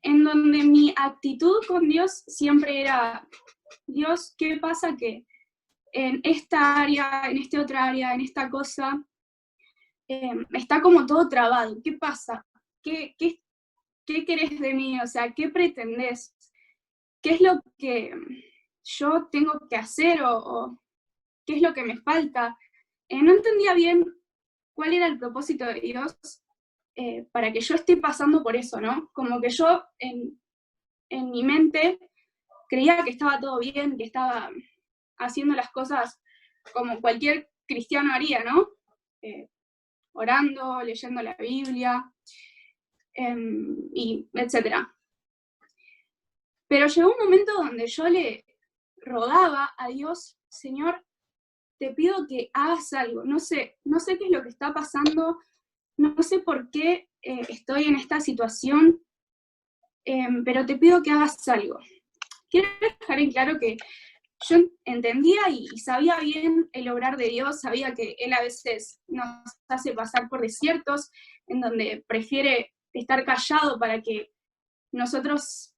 en donde mi actitud con Dios siempre era, Dios, ¿qué pasa que en esta área, en esta otra área, en esta cosa, está como todo trabado? ¿Qué pasa? ¿Qué querés de mí? O sea, ¿qué pretendés? ¿Qué es lo que yo tengo que hacer o qué es lo que me falta? No entendía bien cuál era el propósito de Dios para que yo esté pasando por eso, ¿no? Como que yo en mi mente creía que estaba todo bien, que estaba haciendo las cosas como cualquier cristiano haría, ¿no? Orando, leyendo la Biblia, y etcétera. Pero llegó un momento donde yo le rogaba a Dios, Señor, te pido que hagas algo. No sé qué es lo que está pasando, no sé por qué estoy en esta situación, pero te pido que hagas algo. Quiero dejar en claro que yo entendía y sabía bien el obrar de Dios, sabía que Él a veces nos hace pasar por desiertos, en donde prefiere estar callado para que nosotros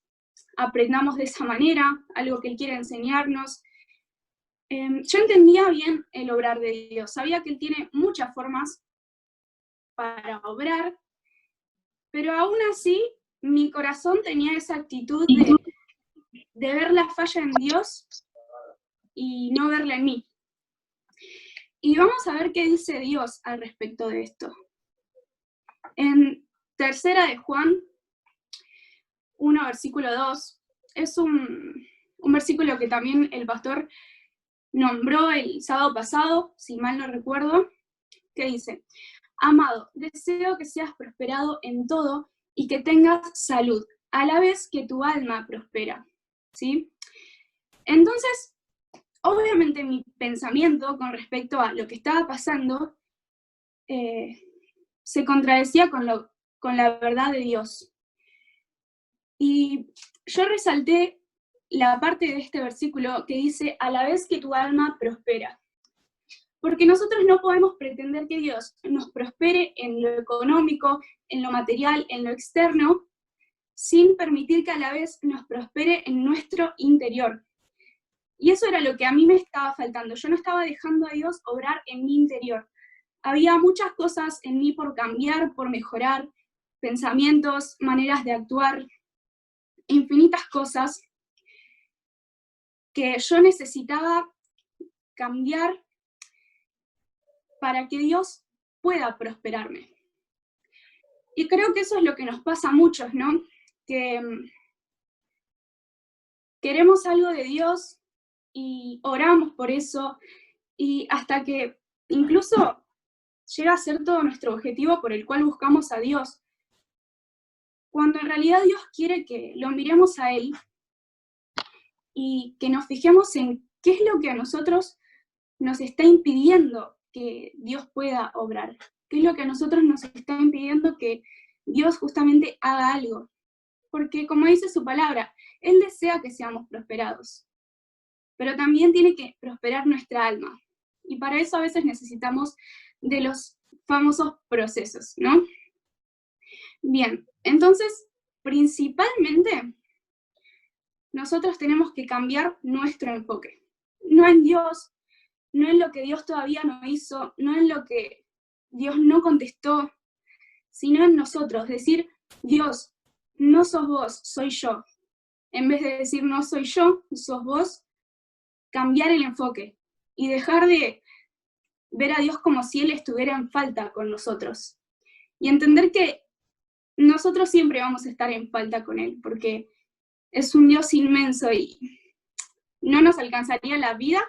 aprendamos de esa manera, algo que Él quiere enseñarnos. Yo entendía bien el obrar de Dios, sabía que Él tiene muchas formas para obrar, pero aún así mi corazón tenía esa actitud de ver la falla en Dios y no verla en mí. Y vamos a ver qué dice Dios al respecto de esto. En Tercera de Juan 1, versículo 2, es un versículo que también el pastor nombró el sábado pasado, si mal no recuerdo, que dice: Amado, deseo que seas prosperado en todo y que tengas salud, a la vez que tu alma prospera. ¿Sí? Entonces, obviamente mi pensamiento con respecto a lo que estaba pasando se contradecía con la verdad de Dios. Y yo resalté la parte de este versículo que dice, a la vez que tu alma prospera. Porque nosotros no podemos pretender que Dios nos prospere en lo económico, en lo material, en lo externo, sin permitir que a la vez nos prospere en nuestro interior. Y eso era lo que a mí me estaba faltando. Yo no estaba dejando a Dios obrar en mi interior. Había muchas cosas en mí por cambiar, por mejorar, pensamientos, maneras de actuar, infinitas cosas que yo necesitaba cambiar para que Dios pueda prosperarme. Y creo que eso es lo que nos pasa a muchos, ¿no? Que queremos algo de Dios y oramos por eso, y hasta que incluso llega a ser todo nuestro objetivo por el cual buscamos a Dios, cuando en realidad Dios quiere que lo miremos a Él y que nos fijemos en qué es lo que a nosotros nos está impidiendo que Dios pueda obrar, qué es lo que a nosotros nos está impidiendo que Dios justamente haga algo. Porque como dice su palabra, Él desea que seamos prosperados, pero también tiene que prosperar nuestra alma. Y para eso a veces necesitamos de los famosos procesos, ¿no? Bien, entonces, principalmente, nosotros tenemos que cambiar nuestro enfoque. No en Dios, no en lo que Dios todavía no hizo, no en lo que Dios no contestó, sino en nosotros. Decir, Dios, no sos vos, soy yo. En vez de decir, no soy yo, sos vos, cambiar el enfoque y dejar de ver a Dios como si Él estuviera en falta con nosotros. Y entender que nosotros siempre vamos a estar en falta con Él, porque es un Dios inmenso y no nos alcanzaría la vida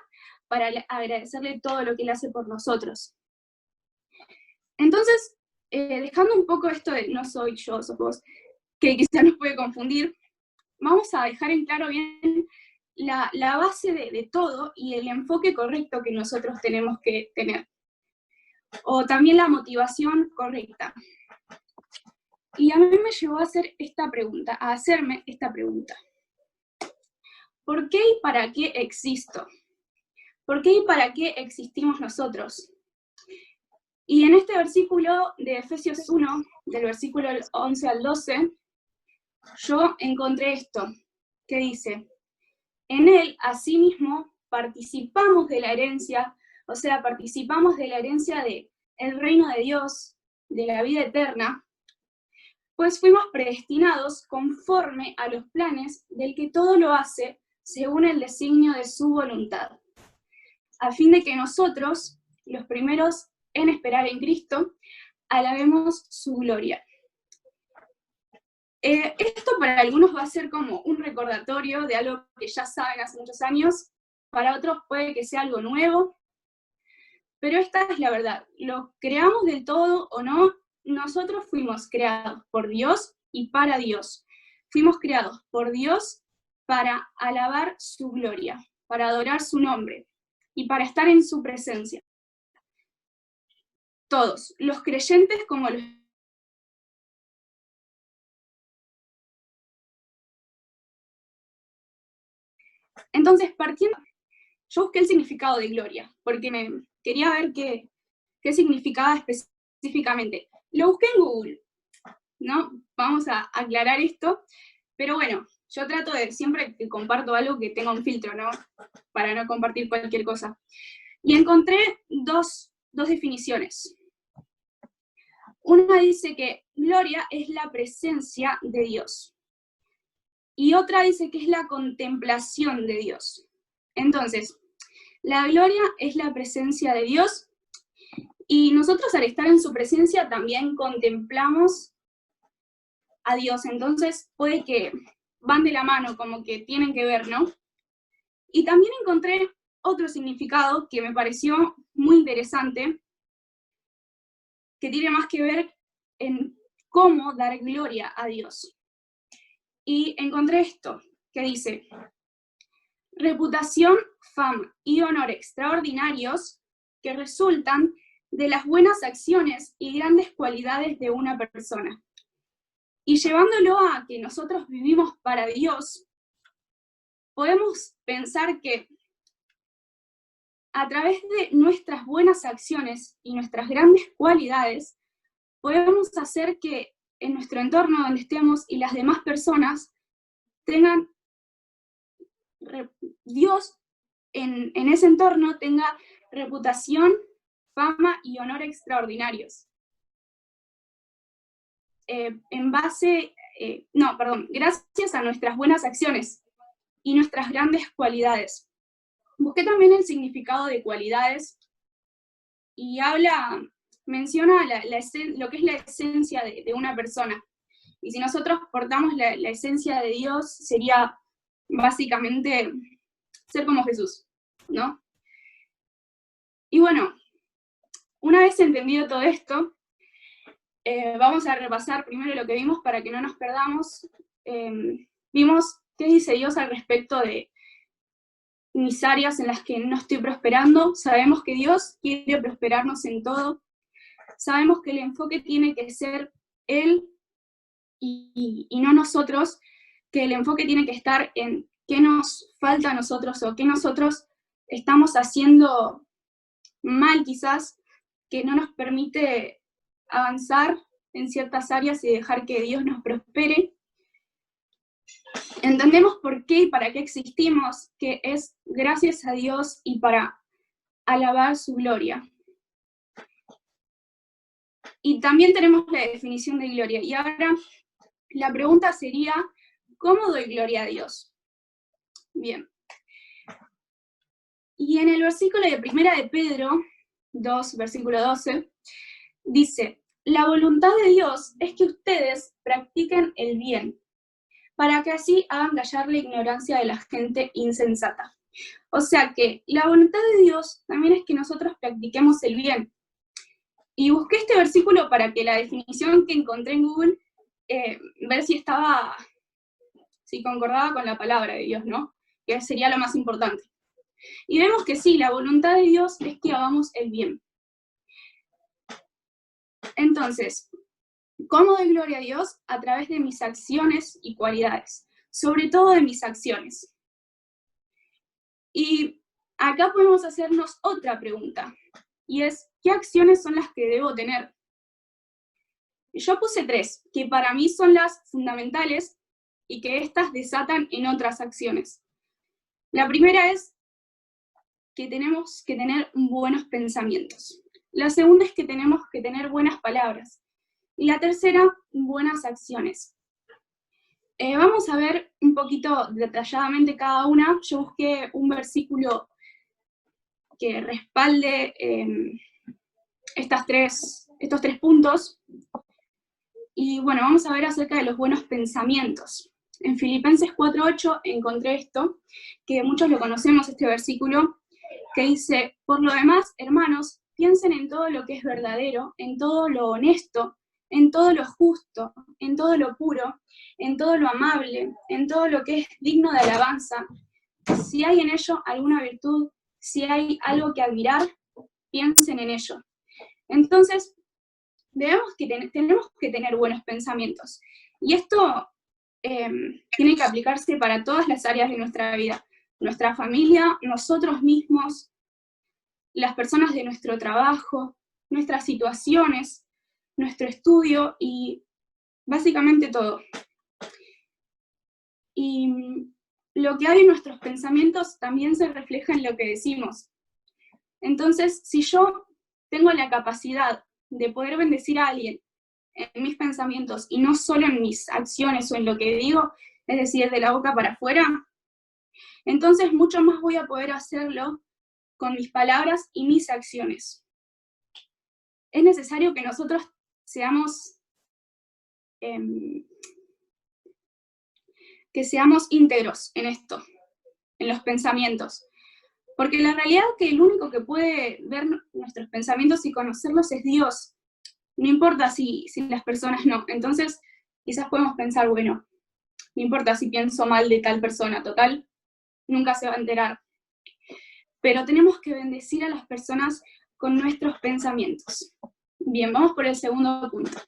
para agradecerle todo lo que Él hace por nosotros. Entonces, dejando un poco esto de no soy yo, sos vos, que quizás nos puede confundir, vamos a dejar en claro bien la base de todo y el enfoque correcto que nosotros tenemos que tener. O también la motivación correcta. Y a mí me llevó a hacerme esta pregunta. ¿Por qué y para qué existo? ¿Por qué y para qué existimos nosotros? Y en este versículo de Efesios 1, del versículo 11 al 12, yo encontré esto, que dice, en él, asimismo, participamos de la herencia, o sea, participamos de la herencia del reino de Dios, de la vida eterna, pues fuimos predestinados conforme a los planes del que todo lo hace según el designio de su voluntad, a fin de que nosotros, los primeros en esperar en Cristo, alabemos su gloria. Esto para algunos va a ser como un recordatorio de algo que ya saben hace muchos años, para otros puede que sea algo nuevo, pero esta es la verdad. Lo creamos del todo o no, nosotros fuimos creados por Dios y para Dios. Fuimos creados por Dios para alabar su gloria, para adorar su nombre y para estar en su presencia. Todos, los creyentes como los... Entonces, partiendo, yo busqué el significado de gloria, porque me quería ver qué significaba específicamente. Lo busqué en Google, ¿no? Vamos a aclarar esto, pero bueno, yo trato de siempre que comparto algo que tenga un filtro, ¿no? Para no compartir cualquier cosa. Y encontré dos definiciones. Una dice que gloria es la presencia de Dios. Y otra dice que es la contemplación de Dios. Entonces, la gloria es la presencia de Dios y nosotros al estar en su presencia también contemplamos a Dios. Entonces puede que van de la mano, como que tienen que ver, ¿no? Y también encontré otro significado que me pareció muy interesante, que tiene más que ver en cómo dar gloria a Dios. Y encontré esto, que dice, reputación, fama y honor extraordinarios que resultan de las buenas acciones y grandes cualidades de una persona. Y llevándolo a que nosotros vivimos para Dios, podemos pensar que a través de nuestras buenas acciones y nuestras grandes cualidades, podemos hacer que en nuestro entorno donde estemos y las demás personas tengan Dios en ese entorno tenga reputación, fama y honor extraordinarios. Gracias a nuestras buenas acciones y nuestras grandes cualidades. Busqué también el significado de cualidades y menciona lo que es la esencia de una persona. Y si nosotros portamos la esencia de Dios, sería básicamente ser como Jesús, ¿no? Y bueno, una vez entendido todo esto, vamos a repasar primero lo que vimos para que no nos perdamos. Vimos qué dice Dios al respecto de mis áreas en las que no estoy prosperando. Sabemos que Dios quiere prosperarnos en todo. Sabemos que el enfoque tiene que ser Él y no nosotros, que el enfoque tiene que estar en qué nos falta a nosotros o qué nosotros estamos haciendo mal quizás, que no nos permite avanzar en ciertas áreas y dejar que Dios nos prospere. Entendemos por qué y para qué existimos, que es gracias a Dios y para alabar su gloria. Y también tenemos la definición de gloria. Y ahora la pregunta sería, ¿cómo doy gloria a Dios? Bien. Y en el versículo de 1 de Pedro 2, versículo 12, dice, la voluntad de Dios es que ustedes practiquen el bien, para que así hagan callar la ignorancia de la gente insensata. O sea que la voluntad de Dios también es que nosotros practiquemos el bien. Y busqué este versículo para que la definición que encontré en Google, ver si concordaba con la palabra de Dios, ¿no? Que sería lo más importante. Y vemos que sí, la voluntad de Dios es que hagamos el bien. Entonces, ¿cómo doy gloria a Dios? A través de mis acciones y cualidades, sobre todo de mis acciones. Y acá podemos hacernos otra pregunta, y es, ¿qué acciones son las que debo tener? Yo puse 3, que para mí son las fundamentales, y que éstas desatan en otras acciones. La primera es que tenemos que tener buenos pensamientos. La segunda es que tenemos que tener buenas palabras. Y la tercera, buenas acciones. Vamos a ver un poquito detalladamente cada una. Yo busqué un versículo que respalde estos tres puntos. Y bueno, vamos a ver acerca de los buenos pensamientos. En Filipenses 4:8 encontré esto, que muchos lo conocemos, este versículo, que dice: por lo demás, hermanos, piensen en todo lo que es verdadero, en todo lo honesto, en todo lo justo, en todo lo puro, en todo lo amable, en todo lo que es digno de alabanza. Si hay en ello alguna virtud, si hay algo que admirar, piensen en ello. Entonces, tenemos que tener buenos pensamientos. Y esto tiene que aplicarse para todas las áreas de nuestra vida. Nuestra familia, nosotros mismos, las personas de nuestro trabajo, nuestras situaciones, nuestro estudio y básicamente todo. Y lo que hay en nuestros pensamientos también se refleja en lo que decimos. Entonces, si yo tengo la capacidad de poder bendecir a alguien en mis pensamientos y no solo en mis acciones o en lo que digo, es decir, de la boca para afuera, entonces mucho más voy a poder hacerlo con mis palabras y mis acciones. Es necesario que nosotros seamos íntegros en esto, en los pensamientos. Porque la realidad es que el único que puede ver nuestros pensamientos y conocerlos es Dios. No importa si las personas no. Entonces, quizás podemos pensar, bueno, no importa si pienso mal de tal persona, total, nunca se va a enterar. Pero tenemos que bendecir a las personas con nuestros pensamientos. Bien, vamos por el segundo punto.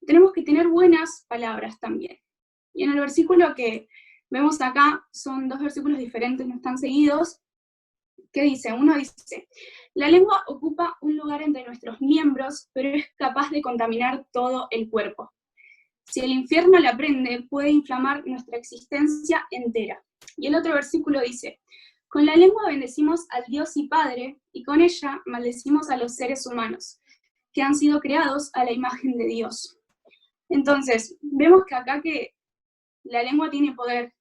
Tenemos que tener buenas palabras también. Y en el versículo que vemos acá, son dos versículos diferentes, no están seguidos, que dice, uno dice: la lengua ocupa un lugar entre nuestros miembros, pero es capaz de contaminar todo el cuerpo. Si el infierno la prende, puede inflamar nuestra existencia entera. Y el otro versículo dice: con la lengua bendecimos al Dios y Padre, y con ella maldecimos a los seres humanos, que han sido creados a la imagen de Dios. Entonces, vemos que acá que la lengua tiene poder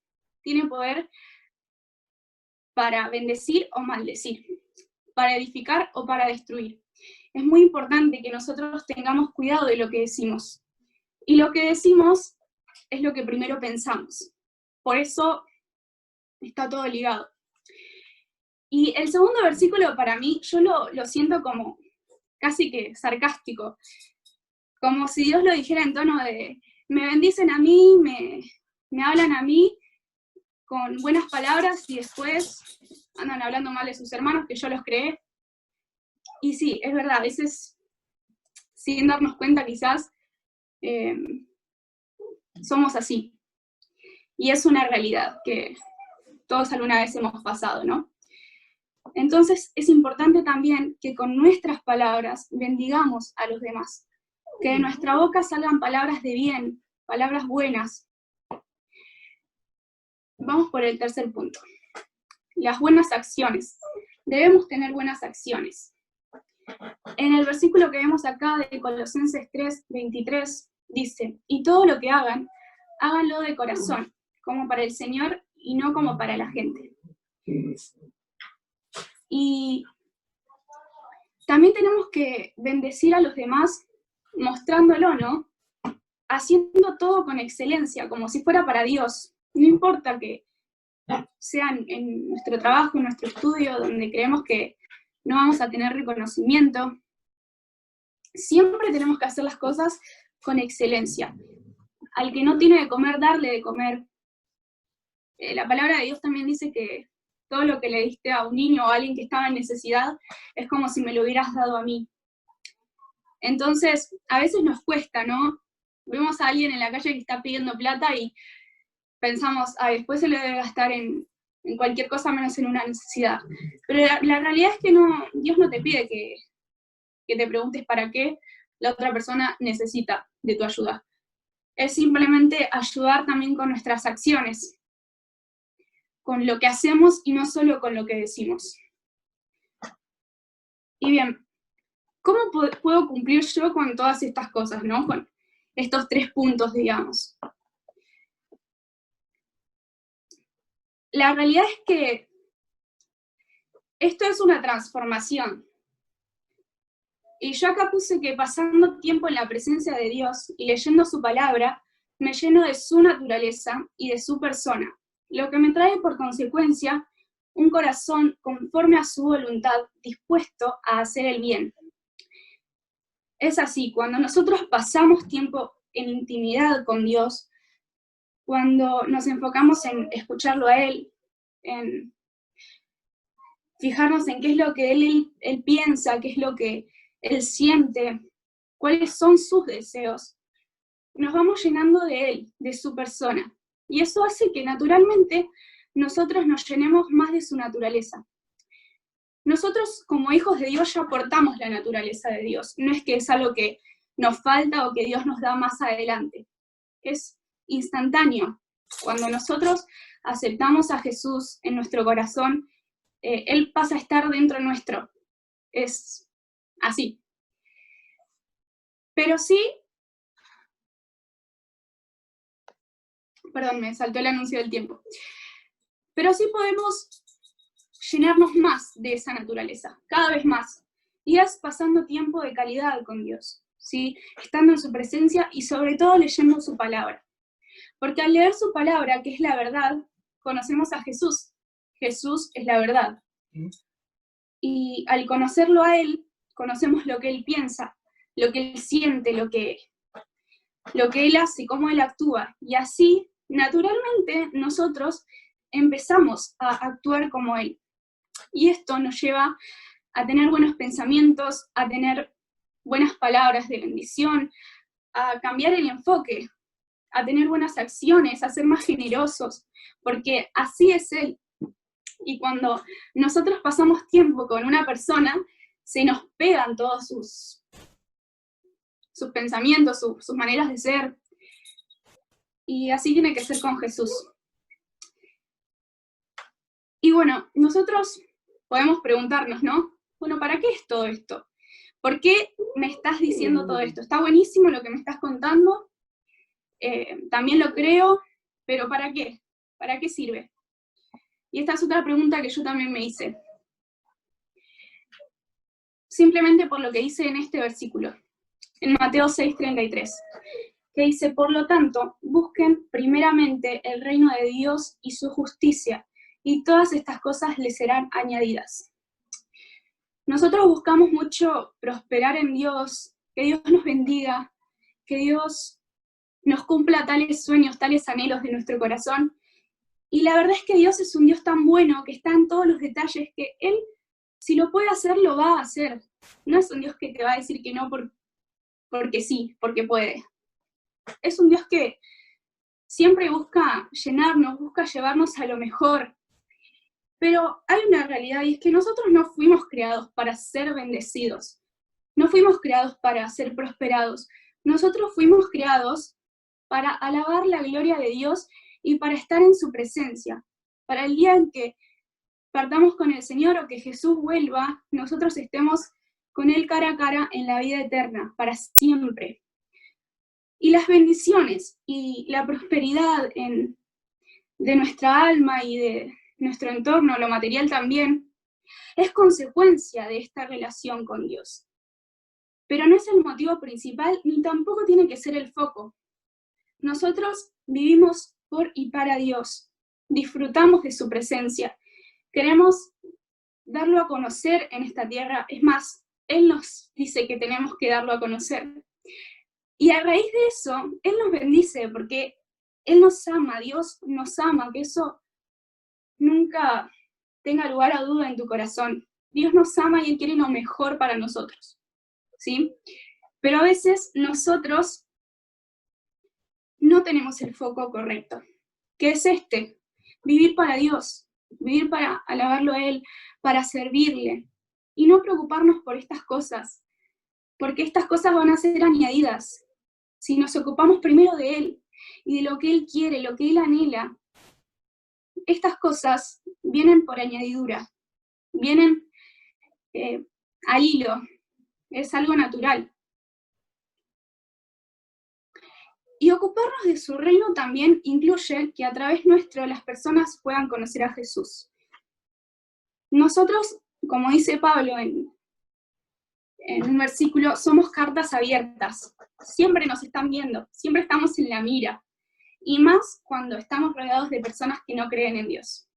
para bendecir o maldecir, para edificar o para destruir. Es muy importante que nosotros tengamos cuidado de lo que decimos. Y lo que decimos es lo que primero pensamos. Por eso está todo ligado. Y el segundo versículo para mí, yo lo siento como casi que sarcástico. Como si Dios lo dijera en tono de: me bendicen a mí, me hablan a mí con buenas palabras y después andan hablando mal de sus hermanos que yo los creé. Y sí, es verdad, a veces, sin darnos cuenta quizás, somos así. Y es una realidad que todos alguna vez hemos pasado, ¿no? Entonces es importante también que con nuestras palabras bendigamos a los demás. Que de nuestra boca salgan palabras de bien, palabras buenas. Vamos por el tercer punto. Las buenas acciones. Debemos tener buenas acciones. En el versículo que vemos acá de Colosenses 3:23 dice: y todo lo que hagan, háganlo de corazón, como para el Señor y no como para la gente. Y también tenemos que bendecir a los demás mostrándolo, ¿no? Haciendo todo con excelencia, como si fuera para Dios. No importa que sean en nuestro trabajo, en nuestro estudio, donde creemos que no vamos a tener reconocimiento. Siempre tenemos que hacer las cosas con excelencia. Al que no tiene de comer, darle de comer. La palabra de Dios también dice que todo lo que le diste a un niño o a alguien que estaba en necesidad es como si me lo hubieras dado a mí. Entonces, a veces nos cuesta, ¿no? Vemos a alguien en la calle que está pidiendo plata y pensamos, después se lo debe gastar en cualquier cosa menos en una necesidad. Pero la realidad es que Dios no te pide que te preguntes para qué la otra persona necesita de tu ayuda. es simplemente ayudar también con nuestras acciones, con lo que hacemos y no solo con lo que decimos. Y bien, ¿cómo puedo cumplir yo con todas estas cosas, ¿no? Con estos 3 puntos, digamos. La realidad es que esto es una transformación. Y yo acá puse que pasando tiempo en la presencia de Dios y leyendo su palabra, me lleno de su naturaleza y de su persona, lo que me trae por consecuencia un corazón conforme a su voluntad, dispuesto a hacer el bien. Es así, cuando nosotros pasamos tiempo en intimidad con Dios, cuando nos enfocamos en escucharlo a Él, en fijarnos en qué es lo que él piensa, qué es lo que Él siente, cuáles son sus deseos, nos vamos llenando de Él, de su persona. Y eso hace que naturalmente nosotros nos llenemos más de su naturaleza. Nosotros como hijos de Dios ya aportamos la naturaleza de Dios. No es que es algo que nos falta o que Dios nos da más adelante. Es instantáneo. Cuando nosotros aceptamos a Jesús en nuestro corazón, Él pasa a estar dentro nuestro. Es así. Pero sí, perdón, me saltó el anuncio del tiempo. Pero sí podemos llenarnos más de esa naturaleza, cada vez más. Y es pasando tiempo de calidad con Dios, ¿sí? Estando en su presencia y sobre todo leyendo su palabra. Porque al leer su palabra, que es la verdad, conocemos a Jesús. Jesús es la verdad. Y al conocerlo a Él, conocemos lo que Él piensa, lo que Él siente, lo que Él hace, cómo Él actúa. Y así, naturalmente, nosotros empezamos a actuar como Él. Y esto nos lleva a tener buenos pensamientos, a tener buenas palabras de bendición, a cambiar el enfoque, a tener buenas acciones, a ser más generosos, porque así es Él. Y cuando nosotros pasamos tiempo con una persona, se nos pegan todos sus pensamientos, sus maneras de ser. Y así tiene que ser con Jesús. Y bueno, nosotros podemos preguntarnos, ¿no? Bueno, ¿para qué es todo esto? ¿Por qué me estás diciendo todo esto? Está buenísimo lo que me estás contando, también lo creo, pero ¿para qué? ¿Para qué sirve? Y esta es otra pregunta que yo también me hice. Simplemente por lo que dice en este versículo, en Mateo 6:33, que dice, por lo tanto, busquen primeramente el reino de Dios y su justicia, y todas estas cosas les serán añadidas. Nosotros buscamos mucho prosperar en Dios, que Dios nos bendiga, que Dios nos cumpla tales sueños, tales anhelos de nuestro corazón. Y la verdad es que Dios es un Dios tan bueno, que está en todos los detalles, que Él, si lo puede hacer, lo va a hacer. No es un Dios que te va a decir que no porque sí, porque puede. Es un Dios que siempre busca llenarnos, busca llevarnos a lo mejor. Pero hay una realidad, y es que nosotros no fuimos creados para ser bendecidos. No fuimos creados para ser prosperados. Nosotros fuimos creados para alabar la gloria de Dios y para estar en su presencia. Para el día en que partamos con el Señor o que Jesús vuelva, nosotros estemos con Él cara a cara en la vida eterna, para siempre. Y las bendiciones y la prosperidad de nuestra alma y de nuestro entorno, lo material también, es consecuencia de esta relación con Dios. Pero no es el motivo principal, ni tampoco tiene que ser el foco. Nosotros vivimos por y para Dios, disfrutamos de su presencia, queremos darlo a conocer en esta tierra, es más, Él nos dice que tenemos que darlo a conocer. Y a raíz de eso, Él nos bendice, porque Él nos ama, Dios nos ama, que eso nunca tenga lugar a duda en tu corazón. Dios nos ama y Él quiere lo mejor para nosotros, ¿sí? Pero a veces nosotros no tenemos el foco correcto, que es vivir para Dios, vivir para alabarlo a Él, para servirle, y no preocuparnos por estas cosas, porque estas cosas van a ser añadidas. si nos ocupamos primero de Él y de lo que Él quiere, lo que Él anhela, estas cosas vienen por añadidura, vienen al hilo, es algo natural. Y ocuparnos de su reino también incluye que a través nuestro las personas puedan conocer a Jesús. Nosotros, como dice Pablo en un versículo, somos cartas abiertas. Siempre nos están viendo, siempre estamos en la mira. Y más cuando estamos rodeados de personas que no creen en Dios.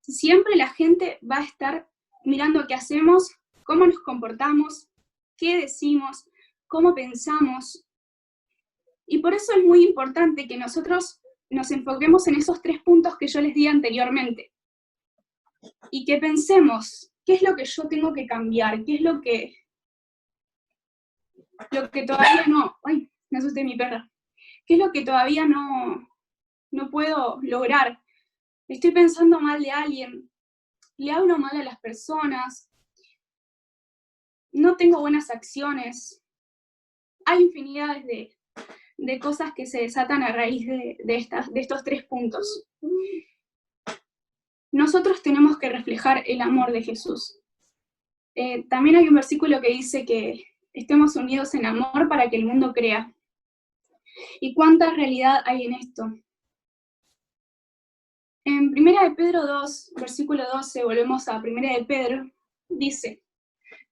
Siempre la gente va a estar mirando qué hacemos, cómo nos comportamos, qué decimos, cómo pensamos. Y por eso es muy importante que nosotros nos enfoquemos en esos 3 puntos que yo les di anteriormente. Y que pensemos, ¿qué es lo que yo tengo que cambiar? ¿Qué es lo que todavía no? ¡Ay! Me asusté mi perra. ¿Qué es lo que todavía no puedo lograr? Estoy pensando mal de alguien, le hablo mal a las personas, no tengo buenas acciones. Hay infinidades de cosas que se desatan a raíz de estos 3 puntos. Nosotros tenemos que reflejar el amor de Jesús. También hay un versículo que dice que estemos unidos en amor para que el mundo crea. ¿Y cuánta realidad hay en esto? En 1 de Pedro 2, versículo 12, volvemos a 1 de Pedro, dice: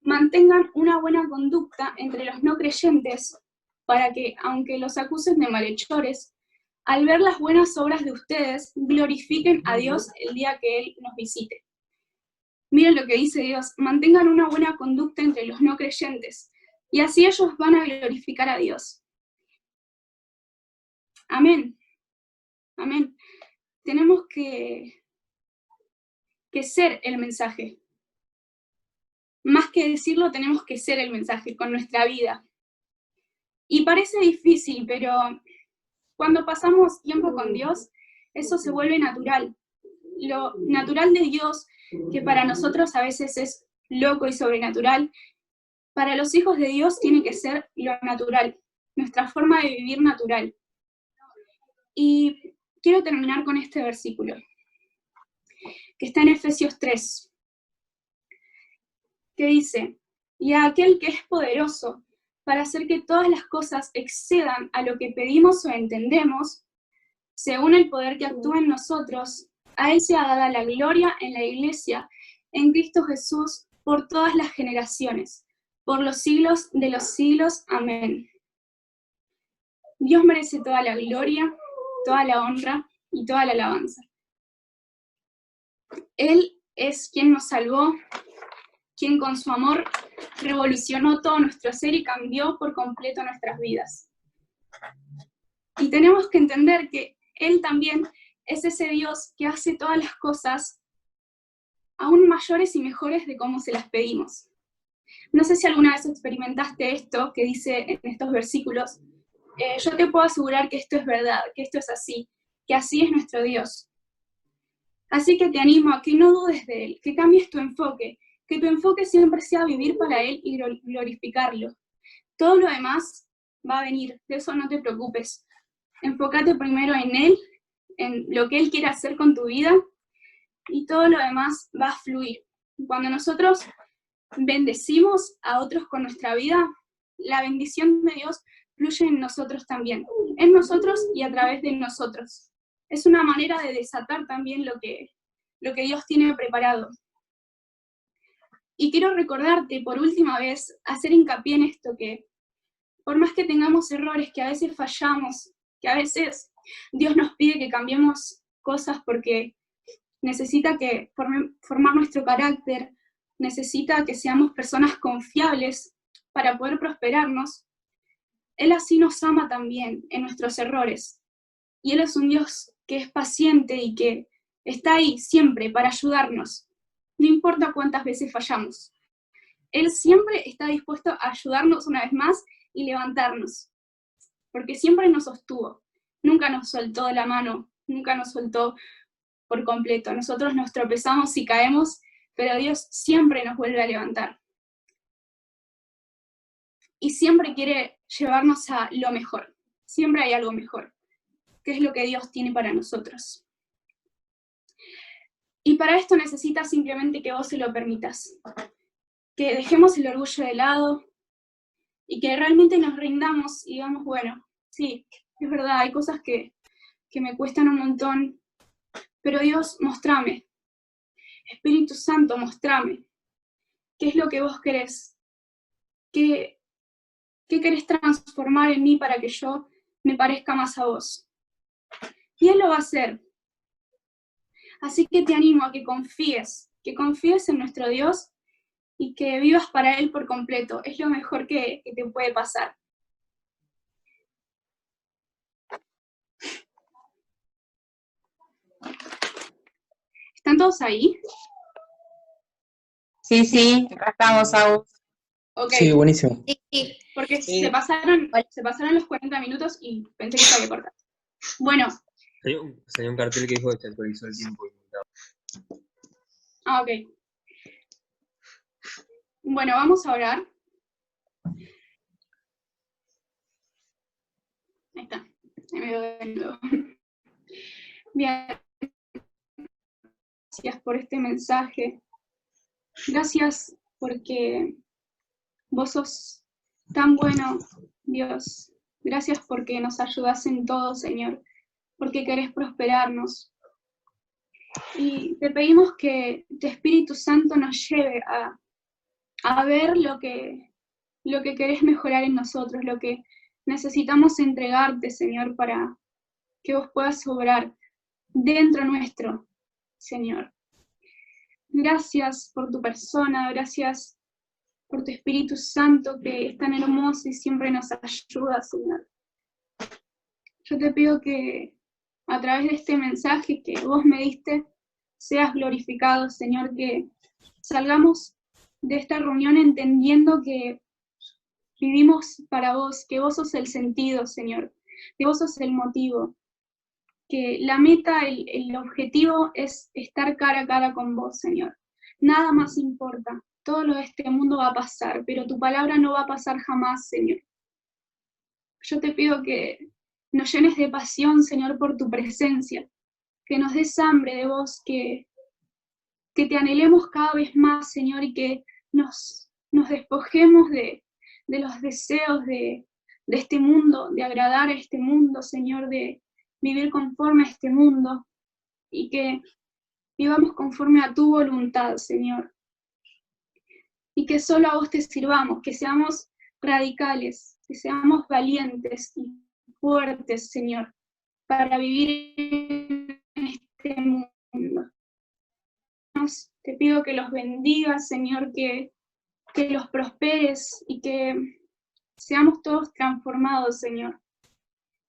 mantengan una buena conducta entre los no creyentes, para que, aunque los acusen de malhechores, al ver las buenas obras de ustedes, glorifiquen a Dios el día que Él nos visite. Miren lo que dice Dios: mantengan una buena conducta entre los no creyentes, y así ellos van a glorificar a Dios. Amén. Amén. Tenemos que ser el mensaje. Más que decirlo, tenemos que ser el mensaje con nuestra vida. Y parece difícil, pero cuando pasamos tiempo con Dios, eso se vuelve natural. Lo natural de Dios, que para nosotros a veces es loco y sobrenatural, para los hijos de Dios tiene que ser lo natural, nuestra forma de vivir natural. Y quiero terminar con este versículo, que está en Efesios 3, que dice: y a aquel que es poderoso para hacer que todas las cosas excedan a lo que pedimos o entendemos, según el poder que actúa en nosotros, a Él sea dada la gloria en la Iglesia, en Cristo Jesús, por todas las generaciones, por los siglos de los siglos. Amén. Dios merece toda la gloria, toda la honra y toda la alabanza. Él es quien nos salvó, quien con su amor revolucionó todo nuestro ser y cambió por completo nuestras vidas. Y tenemos que entender que Él también es ese Dios que hace todas las cosas aún mayores y mejores de cómo se las pedimos. No sé si alguna vez experimentaste esto que dice en estos versículos. Yo te puedo asegurar que esto es verdad, que esto es así, que así es nuestro Dios. Así que te animo a que no dudes de Él, que cambies tu enfoque, que tu enfoque siempre sea vivir para Él y glorificarlo. Todo lo demás va a venir, de eso no te preocupes. Enfócate primero en Él, en lo que Él quiere hacer con tu vida, y todo lo demás va a fluir. Cuando nosotros bendecimos a otros con nuestra vida, la bendición de Dios fluye en nosotros también, en nosotros y a través de nosotros. Es una manera de desatar también lo que Dios tiene preparado. Y quiero recordarte por última vez, hacer hincapié en esto, que por más que tengamos errores, que a veces fallamos, que a veces Dios nos pide que cambiemos cosas porque necesita que formar nuestro carácter, necesita que seamos personas confiables para poder prosperarnos, Él así nos ama también en nuestros errores. Y Él es un Dios que es paciente y que está ahí siempre para ayudarnos. No importa cuántas veces fallamos. Él siempre está dispuesto a ayudarnos una vez más y levantarnos. Porque siempre nos sostuvo. Nunca nos soltó de la mano, nunca nos soltó por completo. Nosotros nos tropezamos y caemos, pero Dios siempre nos vuelve a levantar. y siempre quiere llevarnos a lo mejor. Siempre hay algo mejor, que es lo que Dios tiene para nosotros. Y para esto necesitas simplemente que vos se lo permitas, que dejemos el orgullo de lado y que realmente nos rindamos y digamos, bueno, sí, es verdad, hay cosas que me cuestan un montón, pero Dios, mostrame. Espíritu Santo, mostrame. ¿Qué es lo que vos querés? ¿Qué querés transformar en mí para que yo me parezca más a vos? Y Él lo va a hacer. Así que te animo a que confíes en nuestro Dios y que vivas para Él por completo. Es lo mejor que te puede pasar. ¿Están todos ahí? Sí, acá estamos, Agus. Ok. Sí, buenísimo. Porque Sí. se pasaron los 40 minutos y pensé que se había cortado. Bueno. Salió un cartel que dijo que se actualizó el tiempo. Ok. Bueno, vamos a orar. Ahí está. Ahí me veo de nuevo. Bien. Gracias por este mensaje. Gracias porque vos sos tan bueno, Dios. Gracias porque nos ayudás en todo, Señor. Porque querés prosperarnos. Y te pedimos que tu Espíritu Santo nos lleve a ver lo que querés mejorar en nosotros, lo que necesitamos entregarte, Señor, para que vos puedas obrar dentro nuestro, Señor. Gracias por tu persona, gracias por tu Espíritu Santo que es tan hermoso y siempre nos ayuda, Señor. Yo te pido que a través de este mensaje que vos me diste, seas glorificado, Señor, que salgamos de esta reunión entendiendo que vivimos para vos, que vos sos el sentido, Señor, que vos sos el motivo, que la meta, el objetivo es estar cara a cara con vos, Señor. Nada más importa, todo lo de este mundo va a pasar, pero tu palabra no va a pasar jamás, Señor. Yo te pido que nos llenes de pasión, Señor, por tu presencia, que nos des hambre de vos, que te anhelemos cada vez más, Señor, y que nos despojemos de los deseos de este mundo, de agradar a este mundo, Señor, de vivir conforme a este mundo, y que vivamos conforme a tu voluntad, Señor. Y que solo a vos te sirvamos, que seamos radicales, que seamos valientes y fuertes, Señor, para vivir en este mundo. Te pido que los bendigas, Señor, que los prosperes y que seamos todos transformados, Señor,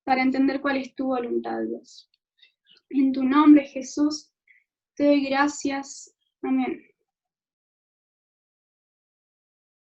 para entender cuál es tu voluntad, Dios. En tu nombre, Jesús, te doy gracias. Amén.